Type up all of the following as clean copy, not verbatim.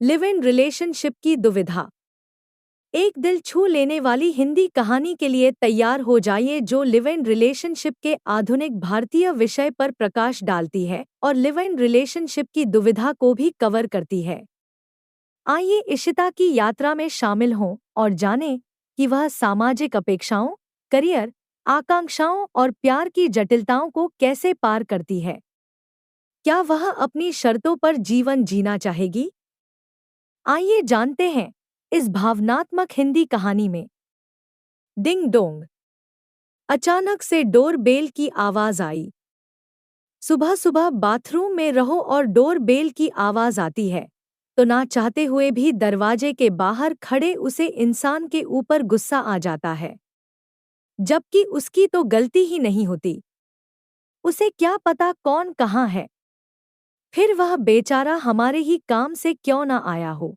Live in relationship की दुविधा। एक दिल छू लेने वाली हिंदी कहानी के लिए तैयार हो जाइए जो लिव इन रिलेशनशिप के आधुनिक भारतीय विषय पर प्रकाश डालती है और लिव इन रिलेशनशिप की दुविधा को भी कवर करती है। आइए इशिता की यात्रा में शामिल हों और जानें कि वह सामाजिक अपेक्षाओं, करियर, आकांक्षाओं और प्यार की जटिलताओं को कैसे पार करती है। क्या वह अपनी शर्तों पर जीवन जीना चाहेगी? आइए जानते हैं इस भावनात्मक हिंदी कहानी में। Ding dong. अचानक से डोर बेल की आवाज आई। सुबह सुबह बाथरूम में रहो और डोर बेल की आवाज आती है तो ना चाहते हुए भी दरवाजे के बाहर खड़े उसे इंसान के ऊपर गुस्सा आ जाता है, जबकि उसकी तो गलती ही नहीं होती। उसे क्या पता कौन कहाँ है, फिर वह बेचारा हमारे ही काम से क्यों ना आया हो।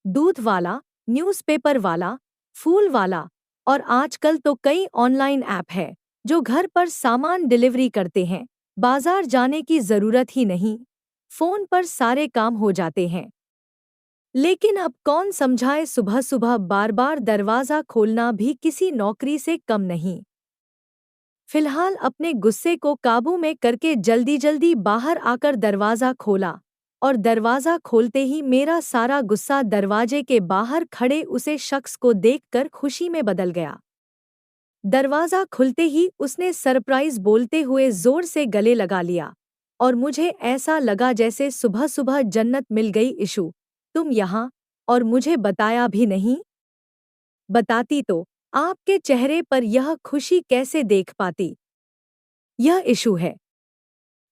दूध वाला, न्यूज़पेपर वाला, फूल वाला और आजकल तो कई ऑनलाइन ऐप है जो घर पर सामान डिलीवरी करते हैं। बाजार जाने की जरूरत ही नहीं, फोन पर सारे काम हो जाते हैं। लेकिन अब कौन समझाए, सुबह सुबह बार बार दरवाजा खोलना भी किसी नौकरी से कम नहीं। फिलहाल अपने गुस्से को काबू में करके जल्दी जल्दी बाहर आकर दरवाजा खोला और दरवाजा खोलते ही मेरा सारा गुस्सा दरवाजे के बाहर खड़े उसे शख्स को देखकर खुशी में बदल गया। दरवाजा खुलते ही उसने सरप्राइज बोलते हुए जोर से गले लगा लिया और मुझे ऐसा लगा जैसे सुबह सुबह जन्नत मिल गई। इशू, तुम यहाँ, और मुझे बताया भी नहीं? बताती तो आपके चेहरे पर यह खुशी कैसे देख पाती। यह इशू है,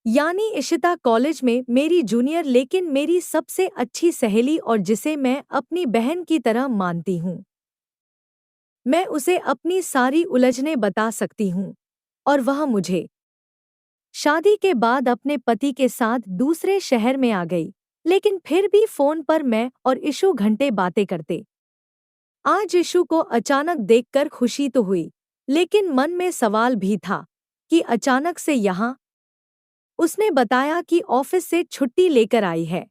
यानी इशिता कॉलेज में मेरी जूनियर लेकिन मेरी सबसे अच्छी सहेली और जिसे मैं अपनी बहन की तरह मानती हूँ। मैं उसे अपनी सारी उलझनें बता सकती हूँ और वह मुझे। शादी के बाद अपने पति के साथ दूसरे शहर में आ गई, लेकिन फिर भी फोन पर मैं और इशू घंटे बातें करते। आज इशू को अचानक देखकर खुशी तो हुई, लेकिन मन में सवाल भी था कि अचानक से यहाँ। उसने बताया कि ऑफिस से छुट्टी लेकर आई है,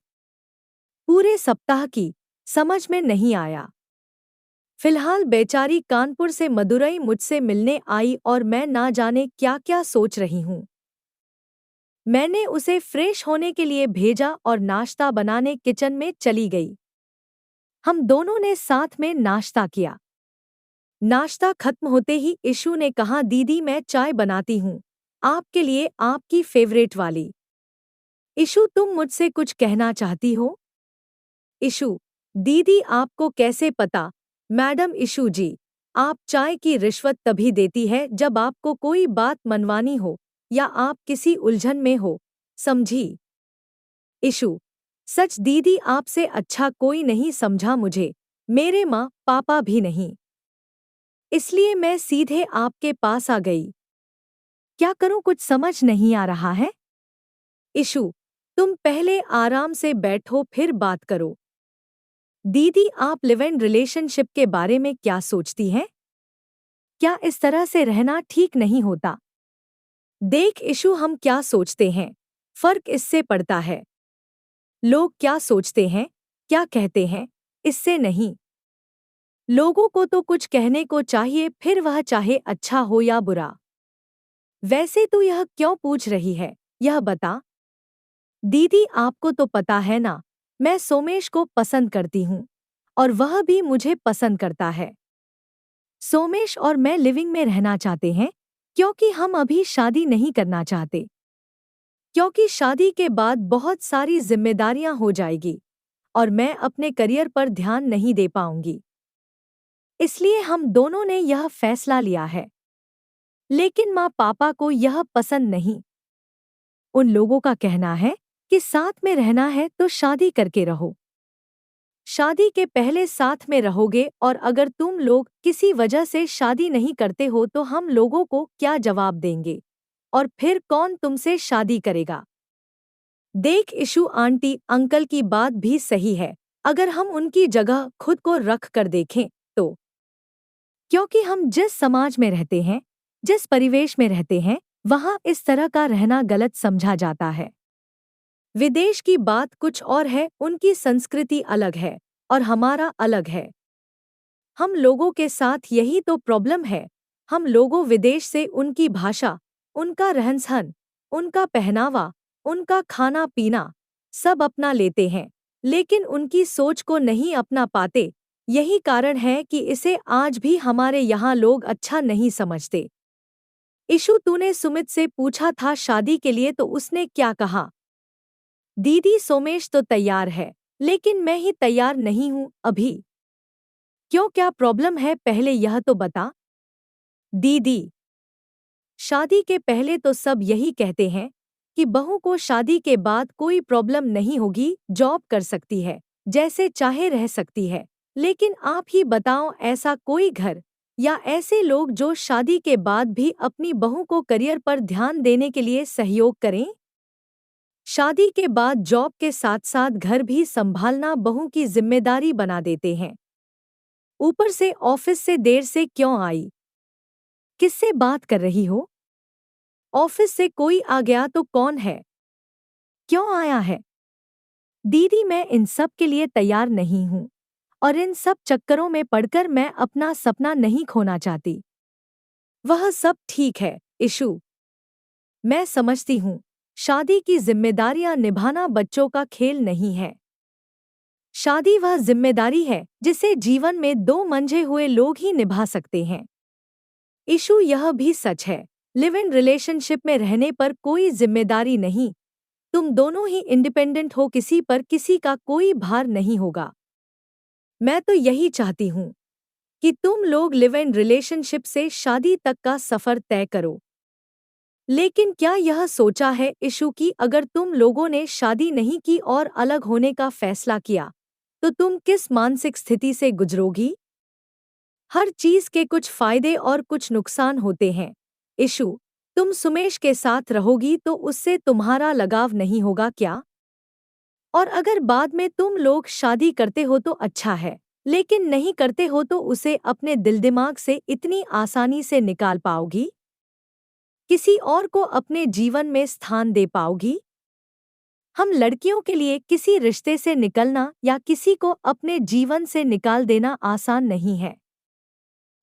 पूरे सप्ताह की। समझ में नहीं आया। फिलहाल बेचारी कानपुर से मदुरई मुझसे मिलने आई और मैं ना जाने क्या क्या सोच रही हूँ। मैंने उसे फ्रेश होने के लिए भेजा और नाश्ता बनाने किचन में चली गई। हम दोनों ने साथ में नाश्ता किया। नाश्ता खत्म होते ही इशू ने कहा, दीदी मैं चाय बनाती हूँ आपके लिए, आपकी फेवरेट वाली। इशू, तुम मुझसे कुछ कहना चाहती हो? इशू, दीदी आपको कैसे पता? मैडम इशू जी, आप चाय की रिश्वत तभी देती है जब आपको कोई बात मनवानी हो या आप किसी उलझन में हो, समझी? इशू, सच दीदी आपसे अच्छा कोई नहीं समझा मुझे, मेरे माँ पापा भी नहीं, इसलिए मैं सीधे आपके पास आ गई। क्या करूं, कुछ समझ नहीं आ रहा है। इशू, तुम पहले आराम से बैठो फिर बात करो। दीदी आप लिव इन रिलेशनशिप के बारे में क्या सोचती हैं? क्या इस तरह से रहना ठीक नहीं होता? देख इशू, हम क्या सोचते हैं फर्क इससे पड़ता है। लोग क्या सोचते हैं, क्या कहते हैं, इससे नहीं। लोगों को तो कुछ कहने को चाहिए, फिर वह चाहे अच्छा हो या बुरा। वैसे तू यह क्यों पूछ रही है, यह बता। दीदी आपको तो पता है ना, मैं सोमेश को पसंद करती हूँ और वह भी मुझे पसंद करता है। सोमेश और मैं लिविंग में रहना चाहते हैं क्योंकि हम अभी शादी नहीं करना चाहते, क्योंकि शादी के बाद बहुत सारी जिम्मेदारियां हो जाएगी और मैं अपने करियर पर ध्यान नहीं दे पाऊंगी। इसलिए हम दोनों ने यह फैसला लिया है। लेकिन माँ पापा को यह पसंद नहीं। उन लोगों का कहना है कि साथ में रहना है तो शादी करके रहो। शादी के पहले साथ में रहोगे और अगर तुम लोग किसी वजह से शादी नहीं करते हो तो हम लोगों को क्या जवाब देंगे और फिर कौन तुमसे शादी करेगा? देख इशू, आंटी अंकल की बात भी सही है अगर हम उनकी जगह खुद को रख कर देखें तो। क्योंकि हम जिस समाज में रहते हैं, जिस परिवेश में रहते हैं, वहाँ इस तरह का रहना गलत समझा जाता है। विदेश की बात कुछ और है, उनकी संस्कृति अलग है और हमारा अलग है। हम लोगों के साथ यही तो प्रॉब्लम है। हम लोगों विदेश से उनकी भाषा, उनका रहन-सहन, उनका पहनावा, उनका खाना-पीना सब अपना लेते हैं, लेकिन उनकी सोच को नहीं अपना पाते। यही कारण है कि इसे आज भी हमारे यहाँ लोग अच्छा नहीं समझते। इशू, तूने सुमित से पूछा था शादी के लिए तो उसने क्या कहा? दीदी, सोमेश तो तैयार है, लेकिन मैं ही तैयार नहीं हूँ अभी। क्यों, क्या प्रॉब्लम है पहले यह तो बता। दीदी, शादी के पहले तो सब यही कहते हैं कि बहू को शादी के बाद कोई प्रॉब्लम नहीं होगी, जॉब कर सकती है, जैसे चाहे रह सकती है। लेकिन आप ही बताओ, ऐसा कोई घर या ऐसे लोग जो शादी के बाद भी अपनी बहू को करियर पर ध्यान देने के लिए सहयोग करें? शादी के बाद जॉब के साथ साथ घर भी संभालना बहू की जिम्मेदारी बना देते हैं। ऊपर से ऑफिस से देर से क्यों आई? किससे बात कर रही हो? ऑफिस से कोई आ गया तो कौन है? क्यों आया है? दीदी, मैं इन सब के लिए तैयार नहीं हूँ और इन सब चक्करों में पड़कर मैं अपना सपना नहीं खोना चाहती। वह सब ठीक है इशू, मैं समझती हूँ। शादी की जिम्मेदारियां निभाना बच्चों का खेल नहीं है। शादी वह जिम्मेदारी है जिसे जीवन में दो मंझे हुए लोग ही निभा सकते हैं। इशू, यह भी सच है। लिव इन रिलेशनशिप में रहने पर कोई जिम्मेदारी नहीं, तुम दोनों ही इंडिपेंडेंट हो, किसी पर किसी का कोई भार नहीं होगा। मैं तो यही चाहती हूँ कि तुम लोग लिव इन रिलेशनशिप से शादी तक का सफर तय करो। लेकिन क्या यह सोचा है इशू कि अगर तुम लोगों ने शादी नहीं की और अलग होने का फैसला किया तो तुम किस मानसिक स्थिति से गुजरोगी? हर चीज के कुछ फायदे और कुछ नुकसान होते हैं। इशू, तुम सुमेश के साथ रहोगी तो उससे तुम्हारा लगाव नहीं होगा क्या? और अगर बाद में तुम लोग शादी करते हो तो अच्छा है, लेकिन नहीं करते हो तो उसे अपने दिल दिमाग से इतनी आसानी से निकाल पाओगी? किसी और को अपने जीवन में स्थान दे पाओगी? हम लड़कियों के लिए किसी रिश्ते से निकलना या किसी को अपने जीवन से निकाल देना आसान नहीं है।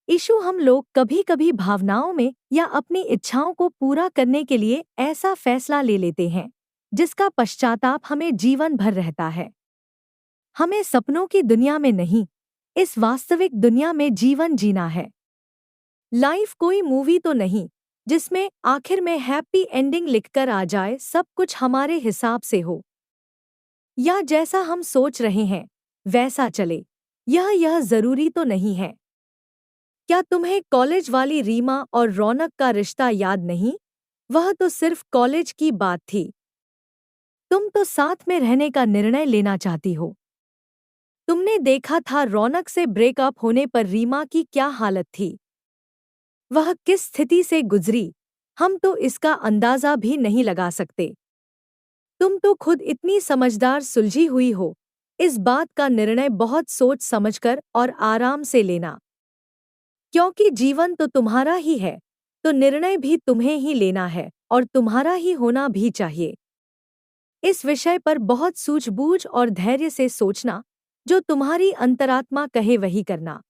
इशू, हम लोग कभी कभी भावनाओं में या अपनी इच्छाओं को पूरा करने के लिए ऐसा फैसला ले लेते हैं जिसका पश्चाताप हमें जीवन भर रहता है। हमें सपनों की दुनिया में नहीं, इस वास्तविक दुनिया में जीवन जीना है। लाइफ कोई मूवी तो नहीं जिसमें आखिर में हैप्पी एंडिंग लिखकर आ जाए, सब कुछ हमारे हिसाब से हो या जैसा हम सोच रहे हैं वैसा चले, यह जरूरी तो नहीं है। क्या तुम्हें कॉलेज वाली रीमा और रौनक का रिश्ता याद नहीं? वह तो सिर्फ कॉलेज की बात थी। तुम तो साथ में रहने का निर्णय लेना चाहती हो। तुमने देखा था रौनक से ब्रेकअप होने पर रीमा की क्या हालत थी। वह किस स्थिति से गुजरी, हम तो इसका अंदाजा भी नहीं लगा सकते। तुम तो खुद इतनी समझदार सुलझी हुई हो, इस बात का निर्णय बहुत सोच समझकर और आराम से लेना। क्योंकि जीवन तो तुम्हारा ही है, तो निर्णय भी तुम्हें ही लेना है और तुम्हारा ही होना भी चाहिए। इस विषय पर बहुत सूझबूझ और धैर्य से सोचना, जो तुम्हारी अंतरात्मा कहे वही करना।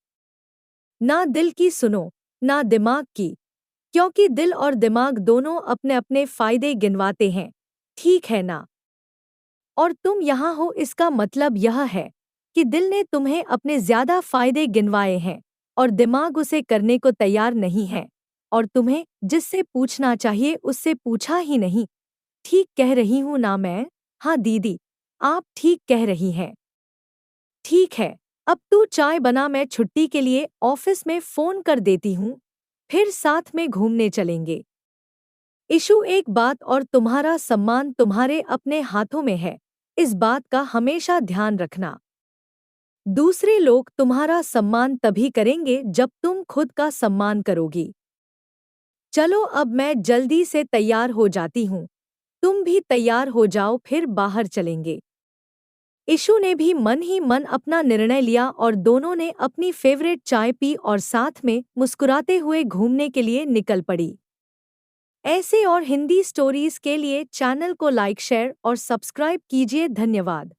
ना दिल की सुनो, ना दिमाग की, क्योंकि दिल और दिमाग दोनों अपने अपने फायदे गिनवाते हैं, ठीक है ना? और तुम यहाँ हो इसका मतलब यह है कि दिल ने तुम्हें अपने ज्यादा फायदे गिनवाए हैं और दिमाग उसे करने को तैयार नहीं है, और तुम्हें जिससे पूछना चाहिए उससे पूछा ही नहीं। ठीक कह रही हूँ ना मैं? हाँ दीदी, आप ठीक कह रही हैं। ठीक है, अब तू चाय बना, मैं छुट्टी के लिए ऑफिस में फोन कर देती हूँ, फिर साथ में घूमने चलेंगे। इशू, एक बात और, तुम्हारा सम्मान तुम्हारे अपने हाथों में है, इस बात का हमेशा ध्यान रखना। दूसरे लोग तुम्हारा सम्मान तभी करेंगे जब तुम खुद का सम्मान करोगी। चलो अब मैं जल्दी से तैयार हो जाती हूँ, तुम भी तैयार हो जाओ, फिर बाहर चलेंगे। इशू ने भी मन ही मन अपना निर्णय लिया और दोनों ने अपनी फेवरेट चाय पी और साथ में मुस्कुराते हुए घूमने के लिए निकल पड़ी। ऐसे और हिंदी स्टोरीज के लिए चैनल को लाइक शेयर और सब्सक्राइब कीजिए। धन्यवाद।